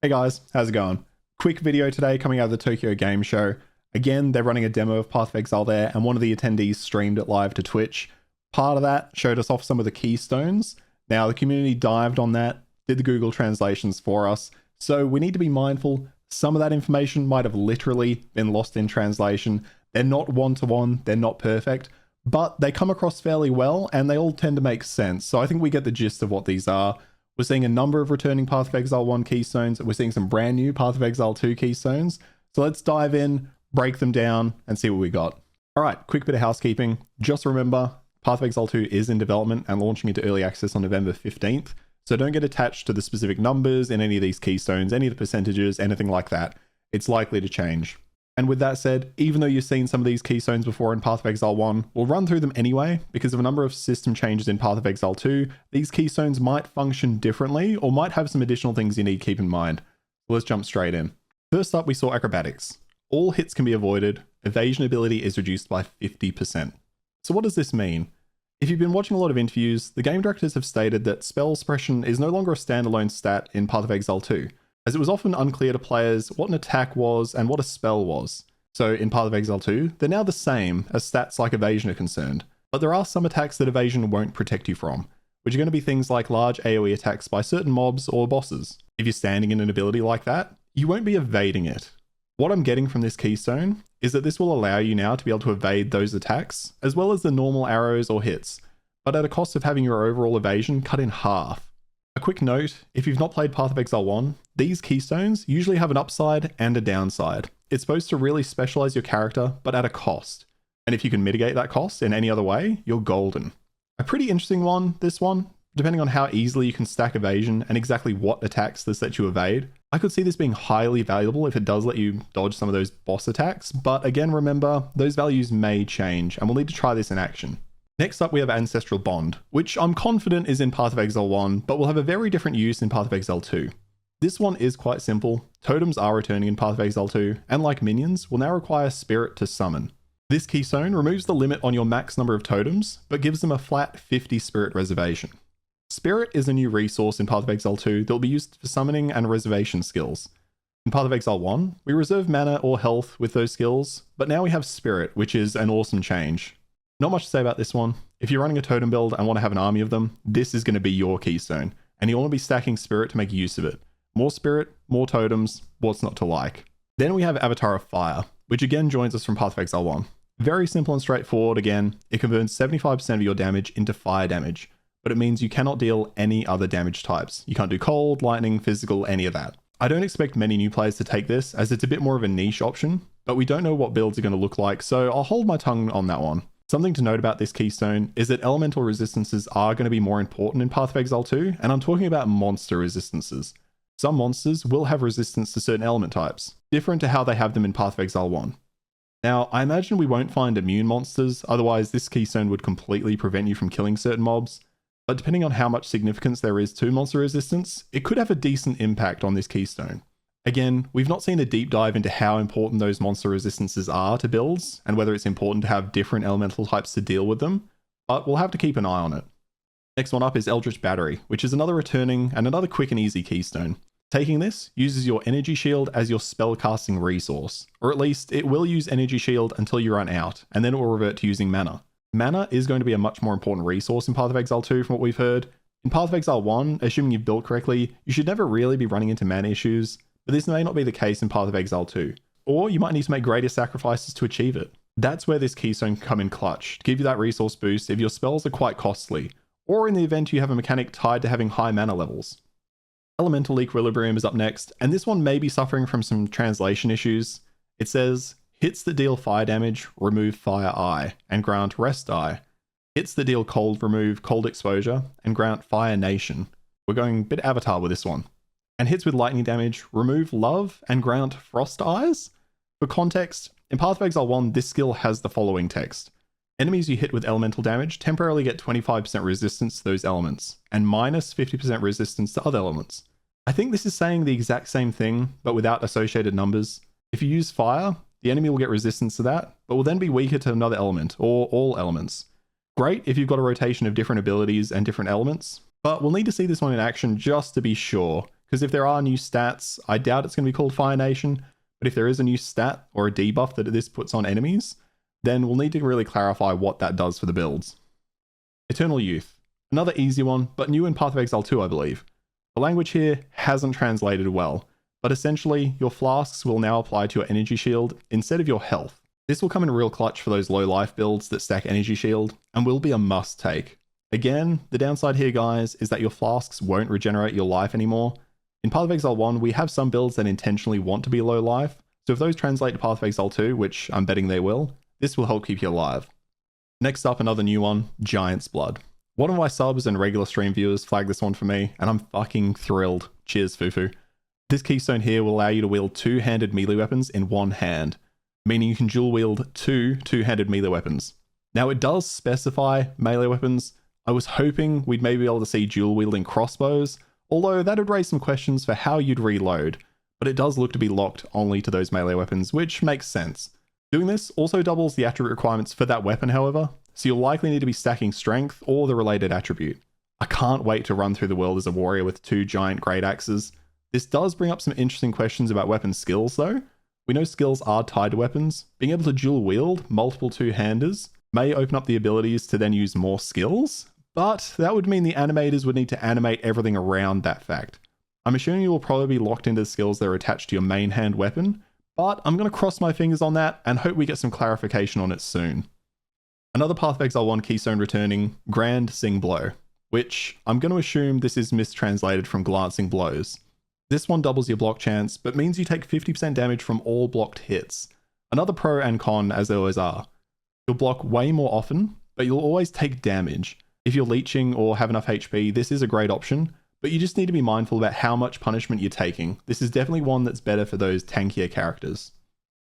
Hey guys, how's it going? Quick video today coming out of the Tokyo Game Show. Again, they're running a demo of Path of Exile there, and one of the attendees streamed it live to Twitch. Part of that showed us off some of the keystones. Now, the community dived on that, did the Google translations for us, so we need to be mindful. Some of that information might have literally been lost in translation. They're not one-to-one, they're not perfect, but they come across fairly well, and they all tend to make sense. So I think we get the gist of what these are. We're seeing a number of returning Path of Exile 1 keystones. We're seeing some brand new Path of Exile 2 keystones. So let's dive in, break them down, and see what we got. All right, quick bit of housekeeping. Just remember, Path of Exile 2 is in development and launching into early access on November 15th. So don't get attached to the specific numbers in any of these keystones, any of the percentages, anything like that. It's likely to change. And with that said, even though you've seen some of these keystones before in Path of Exile 1, we'll run through them anyway. Because of a number of system changes in Path of Exile 2, these keystones might function differently or might have some additional things you need to keep in mind. So let's jump straight in. First up, we saw Acrobatics. All hits can be avoided. Evasion ability is reduced by 50%. So what does this mean? If you've been watching a lot of interviews, the game directors have stated that spell suppression is no longer a standalone stat in Path of Exile 2. As it was often unclear to players what an attack was and what a spell was. So in Path of Exile 2, they're now the same as stats like evasion are concerned, but there are some attacks that evasion won't protect you from, which are going to be things like large AoE attacks by certain mobs or bosses. If you're standing in an ability like that, you won't be evading it. What I'm getting from this keystone is that this will allow you now to be able to evade those attacks, as well as the normal arrows or hits, but at a cost of having your overall evasion cut in half. A quick note, if you've not played Path of Exile 1, these keystones usually have an upside and a downside. It's supposed to really specialize your character, but at a cost. And if you can mitigate that cost in any other way, you're golden. A pretty interesting one, this one, depending on how easily you can stack evasion and exactly what attacks this lets you evade. I could see this being highly valuable if it does let you dodge some of those boss attacks, but again, remember, those values may change, and we'll need to try this in action. Next up, we have Ancestral Bond, which I'm confident is in Path of Exile 1, but will have a very different use in Path of Exile 2. This one is quite simple. Totems are returning in Path of Exile 2, and like minions, will now require Spirit to summon. This keystone removes the limit on your max number of totems, but gives them a flat 50 Spirit reservation. Spirit is a new resource in Path of Exile 2 that will be used for summoning and reservation skills. In Path of Exile 1, we reserve mana or health with those skills, but now we have Spirit, which is an awesome change. Not much to say about this one. If you're running a totem build and want to have an army of them, this is going to be your keystone, and you want to be stacking Spirit to make use of it. More Spirit, more totems, what's not to like? Then we have Avatar of Fire, which again joins us from Path of Exile 1. Very simple and straightforward again. It converts 75% of your damage into fire damage, but it means you cannot deal any other damage types. You can't do cold, lightning, physical, any of that. I don't expect many new players to take this, as it's a bit more of a niche option, but we don't know what builds are going to look like, so I'll hold my tongue on that one. Something to note about this keystone is that elemental resistances are going to be more important in Path of Exile 2, and I'm talking about monster resistances. Some monsters will have resistance to certain element types, different to how they have them in Path of Exile 1. Now, I imagine we won't find immune monsters, otherwise this keystone would completely prevent you from killing certain mobs, but depending on how much significance there is to monster resistance, it could have a decent impact on this keystone. Again, we've not seen a deep dive into how important those monster resistances are to builds, and whether it's important to have different elemental types to deal with them, but we'll have to keep an eye on it. Next one up is Eldrich Battery, which is another returning and another quick and easy keystone. Taking this uses your energy shield as your spellcasting resource, or at least it will use energy shield until you run out, and then it will revert to using mana. Mana is going to be a much more important resource in Path of Exile 2 from what we've heard. In Path of Exile 1, assuming you've built correctly, you should never really be running into mana issues, but this may not be the case in Path of Exile 2, or you might need to make greater sacrifices to achieve it. That's where this keystone can come in clutch, to give you that resource boost if your spells are quite costly, or in the event you have a mechanic tied to having high mana levels. Elemental Equilibrium is up next, and this one may be suffering from some translation issues. It says, hits that deal fire damage, remove Fire Eye, and grant Rest Eye. Hits that deal cold, remove Cold Exposure, and grant Fire Nation. We're going a bit Avatar with this one. And hits with lightning damage, remove Love, and grant Frost Eyes. For context, in Path of Exile 1, this skill has the following text. Enemies you hit with elemental damage temporarily get 25% resistance to those elements, and minus 50% resistance to other elements. I think this is saying the exact same thing, but without associated numbers. If you use fire, the enemy will get resistance to that, but will then be weaker to another element, or all elements. Great if you've got a rotation of different abilities and different elements, but we'll need to see this one in action just to be sure, because if there are new stats, I doubt it's going to be called Fire Nation, but if there is a new stat or a debuff that this puts on enemies, then we'll need to really clarify what that does for the builds. Eternal Youth. Another easy one, but new in Path of Exile 2, I believe. The language here hasn't translated well, but essentially, your flasks will now apply to your energy shield instead of your health. This will come in real clutch for those low life builds that stack energy shield, and will be a must take. Again, the downside here, guys, is that your flasks won't regenerate your life anymore. In Path of Exile 1, we have some builds that intentionally want to be low life, so if those translate to Path of Exile 2, which I'm betting they will, this will help keep you alive. Next up, another new one, Giant's Blood. One of my subs and regular stream viewers flagged this one for me, and I'm fucking thrilled. Cheers, Fufu. This keystone here will allow you to wield two-handed melee weapons in one hand, meaning you can dual wield two-handed melee weapons. Now it does specify melee weapons. I was hoping we'd maybe be able to see dual wielding crossbows, although that would raise some questions for how you'd reload, but it does look to be locked only to those melee weapons, which makes sense. Doing this also doubles the attribute requirements for that weapon, however, so you'll likely need to be stacking strength or the related attribute. I can't wait to run through the world as a warrior with two giant great axes. This does bring up some interesting questions about weapon skills though. We know skills are tied to weapons. Being able to dual wield multiple two-handers may open up the abilities to then use more skills, but that would mean the animators would need to animate everything around that fact. I'm assuming you will probably be locked into the skills that are attached to your main hand weapon, but I'm going to cross my fingers on that and hope we get some clarification on it soon. Another Path of Exile 1 keystone returning, Grand Sing Blow, which I'm going to assume this is mistranslated from Glancing Blows. This one doubles your block chance, but means you take 50% damage from all blocked hits. Another pro and con, as there always are. You'll block way more often, but you'll always take damage. If you're leeching or have enough HP, this is a great option, but you just need to be mindful about how much punishment you're taking. This is definitely one that's better for those tankier characters.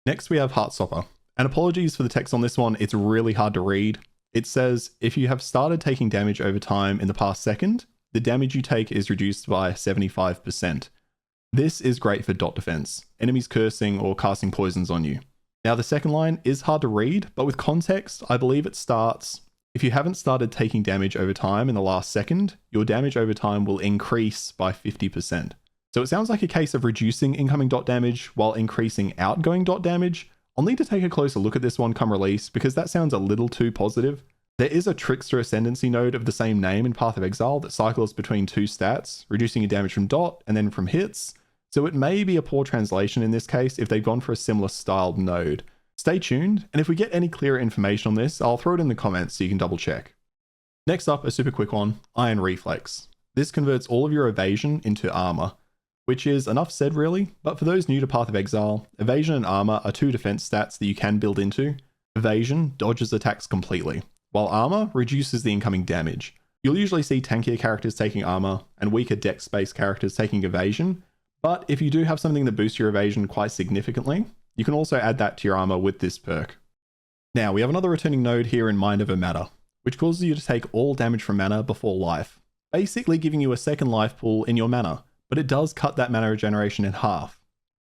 Next we have Heartstopper. And apologies for the text on this one, it's really hard to read. It says, if you have started taking damage over time in the past second, the damage you take is reduced by 75%. This is great for dot defense, enemies cursing or casting poisons on you. Now the second line is hard to read, but with context, I believe it starts, if you haven't started taking damage over time in the last second, your damage over time will increase by 50%. So it sounds like a case of reducing incoming dot damage while increasing outgoing dot damage. I'll need to take a closer look at this one come release because that sounds a little too positive. There is a Trickster Ascendancy node of the same name in Path of Exile that cycles between two stats, reducing your damage from dot and then from hits, so it may be a poor translation in this case if they've gone for a similar styled node. Stay tuned, and if we get any clearer information on this, I'll throw it in the comments so you can double check. Next up, a super quick one, Iron Reflex. This converts all of your evasion into armor, which is enough said really, but for those new to Path of Exile, evasion and armor are two defense stats that you can build into. Evasion dodges attacks completely, while armor reduces the incoming damage. You'll usually see tankier characters taking armor and weaker dex-based characters taking evasion, but if you do have something that boosts your evasion quite significantly, you can also add that to your armor with this perk. Now, we have another returning node here in Mind Over Matter, which causes you to take all damage from mana before life, basically giving you a second life pool in your mana, but it does cut that mana regeneration in half.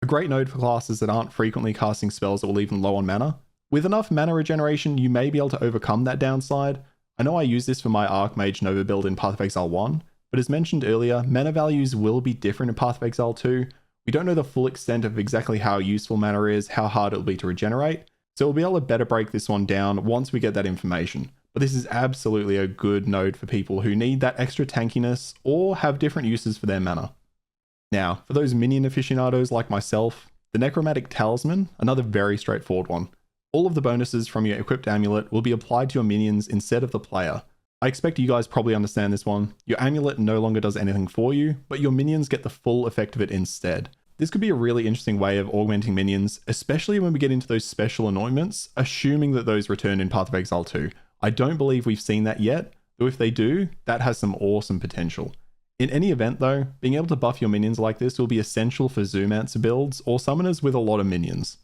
A great node for classes that aren't frequently casting spells that will leave them low on mana. With enough mana regeneration, you may be able to overcome that downside. I know I use this for my Archmage Nova build in Path of Exile 1, but as mentioned earlier, mana values will be different in Path of Exile 2. We don't know the full extent of exactly how useful mana is, how hard it will be to regenerate, so we'll be able to better break this one down once we get that information. But this is absolutely a good node for people who need that extra tankiness or have different uses for their mana. Now, for those minion aficionados like myself, the Necro Talisman, another very straightforward one. All of the bonuses from your equipped amulet will be applied to your minions instead of the player. I expect you guys probably understand this one. Your amulet no longer does anything for you, but your minions get the full effect of it instead. This could be a really interesting way of augmenting minions, especially when we get into those special anointments, assuming that those return in Path of Exile 2. I don't believe we've seen that yet, though if they do, that has some awesome potential. In any event though, being able to buff your minions like this will be essential for Zoomancer builds or summoners with a lot of minions.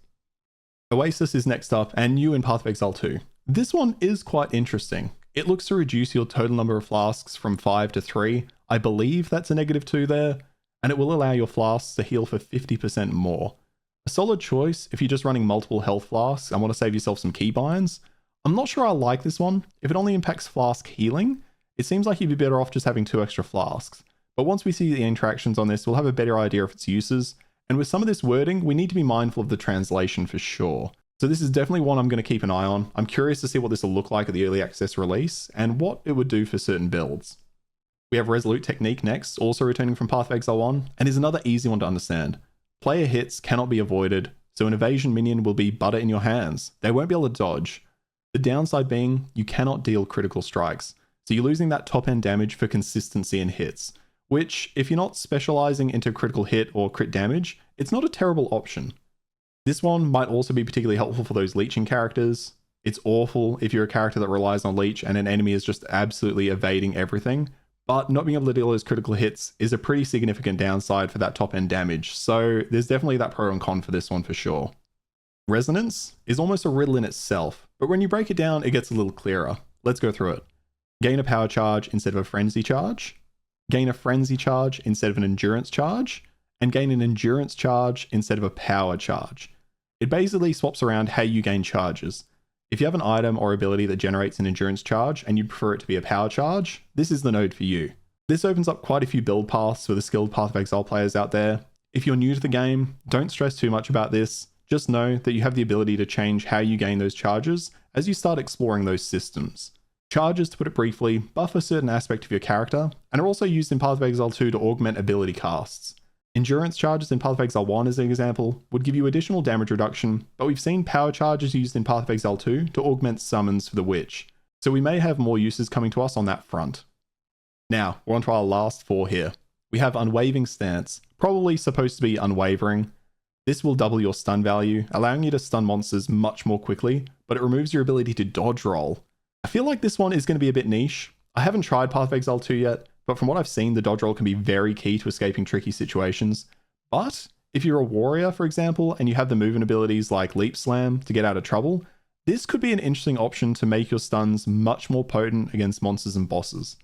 Oasis is next up and new in Path of Exile 2. This one is quite interesting. It looks to reduce your total number of flasks from 5 to 3. I believe that's a -2 there, and it will allow your flasks to heal for 50% more. A solid choice if you're just running multiple health flasks and want to save yourself some keybinds. I'm not sure I like this one. If it only impacts flask healing, it seems like you'd be better off just having 2 extra flasks. but once we see the interactions on this, we'll have a better idea of its uses. And with some of this wording, we need to be mindful of the translation for sure. So this is definitely one I'm going to keep an eye on. I'm curious to see what this will look like at the early access release and what it would do for certain builds. We have Resolute Technique next, also returning from Path of Exile 1, and is another easy one to understand. Player hits cannot be avoided, so an evasion minion will be butter in your hands. They won't be able to dodge. The downside being, you cannot deal critical strikes, so you're losing that top end damage for consistency in hits, which, if you're not specializing into critical hit or crit damage, it's not a terrible option. This one might also be particularly helpful for those leeching characters. It's awful if you're a character that relies on leech and an enemy is just absolutely evading everything, but not being able to deal those critical hits is a pretty significant downside for that top end damage, so there's definitely that pro and con for this one for sure. Resonance is almost a riddle in itself, but when you break it down, it gets a little clearer. Let's go through it. Gain a power charge instead of a frenzy charge, gain a frenzy charge instead of an endurance charge, and gain an endurance charge instead of a power charge. It basically swaps around how you gain charges. If you have an item or ability that generates an endurance charge and you prefer it to be a power charge, this is the node for you. This opens up quite a few build paths for the skilled Path of Exile players out there. If you're new to the game, don't stress too much about this. Just know that you have the ability to change how you gain those charges as you start exploring those systems. Charges, to put it briefly, buff a certain aspect of your character, and are also used in Path of Exile 2 to augment ability casts. Endurance charges in Path of Exile 1, as an example, would give you additional damage reduction, but we've seen power charges used in Path of Exile 2 to augment summons for the Witch, so we may have more uses coming to us on that front. Now, we're on to our last four here. We have Unwavering Stance, probably supposed to be unwavering. This will double your stun value, allowing you to stun monsters much more quickly, but it removes your ability to dodge roll. I feel like this one is going to be a bit niche. I haven't tried Path of Exile 2 yet, but from what I've seen, the dodge roll can be very key to escaping tricky situations. But if you're a warrior, for example, and you have the movement abilities like Leap Slam to get out of trouble, this could be an interesting option to make your stuns much more potent against monsters and bosses.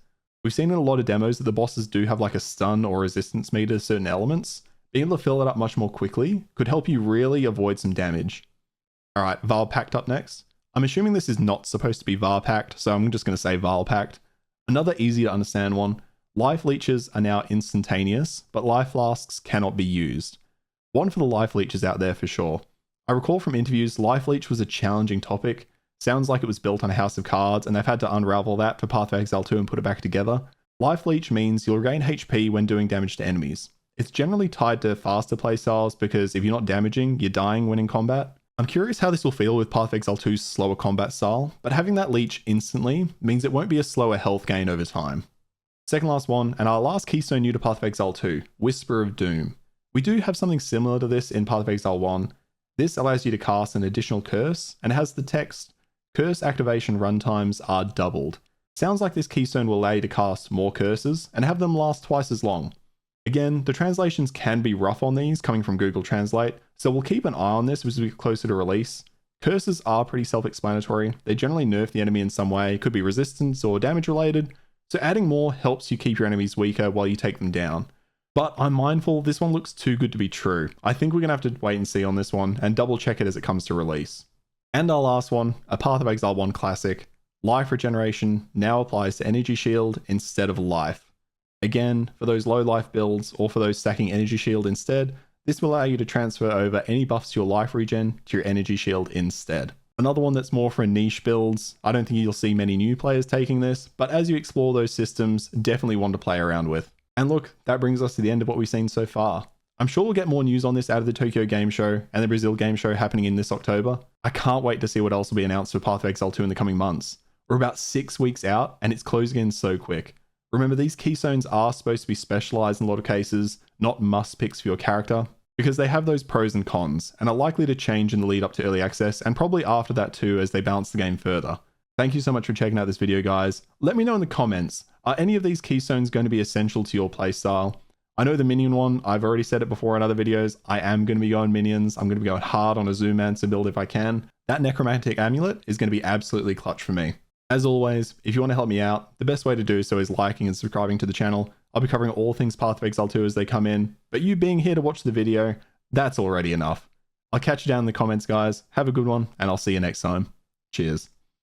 We've seen in a lot of demos that the bosses do have like a stun or resistance meter to certain elements. Being able to fill it up much more quickly could help you really avoid some damage. Alright, Val Pact up next. I'm assuming this is not supposed to be Val Pact, so I'm just going to say Val Pact. Another easy to understand one. Life leeches are now instantaneous, but life flasks cannot be used. One for the life leeches out there for sure. I recall from interviews, life leech was a challenging topic. Sounds like it was built on a house of cards, and they've had to unravel that for Path of Exile 2 and put it back together. Life leech means you'll regain HP when doing damage to enemies. It's generally tied to faster playstyles because if you're not damaging, you're dying when in combat. I'm curious how this will feel with Path of Exile 2's slower combat style, but having that leech instantly means it won't be a slower health gain over time. Second last one, and our last keystone new to Path of Exile 2, Whisper of Doom. We do have something similar to this in Path of Exile 1. This allows you to cast an additional curse, and it has the text, curse activation runtimes are doubled. Sounds like this keystone will allow you to cast more curses and have them last twice as long. Again, the translations can be rough on these coming from Google Translate, so we'll keep an eye on this as we get closer to release. Curses are pretty self-explanatory. They generally nerf the enemy in some way, could be resistance or damage related, so adding more helps you keep your enemies weaker while you take them down. But I'm mindful this one looks too good to be true. I think we're going to have to wait and see on this one and double check it as it comes to release. And our last one, a Path of Exile 1 classic. Life regeneration now applies to Energy Shield instead of life. Again, for those low life builds or for those stacking Energy Shield instead, this will allow you to transfer over any buffs to your life regen to your Energy Shield instead. Another one that's more for niche builds. I don't think you'll see many new players taking this, but as you explore those systems, definitely one to play around with. And look, that brings us to the end of what we've seen so far. I'm sure we'll get more news on this out of the Tokyo Game Show and the Brazil Game Show happening in this October. I can't wait to see what else will be announced for Path of Exile 2 in the coming months. We're about 6 weeks out and it's closing in so quick. Remember, these keystones are supposed to be specialized in a lot of cases, not must picks for your character, because they have those pros and cons and are likely to change in the lead up to early access and probably after that too as they balance the game further. Thank you so much for checking out this video, guys. Let me know in the comments, are any of these keystones going to be essential to your playstyle? I know the minion one, I've already said it before in other videos, I am going to be going minions, I'm going to be going hard on a Zoomancer build if I can. That Necromantic Amulet is going to be absolutely clutch for me. As always, if you want to help me out, the best way to do so is liking and subscribing to the channel. I'll be covering all things Path of Exile 2 as they come in, but you being here to watch the video, that's already enough. I'll catch you down in the comments, guys. Have a good one, and I'll see you next time. Cheers.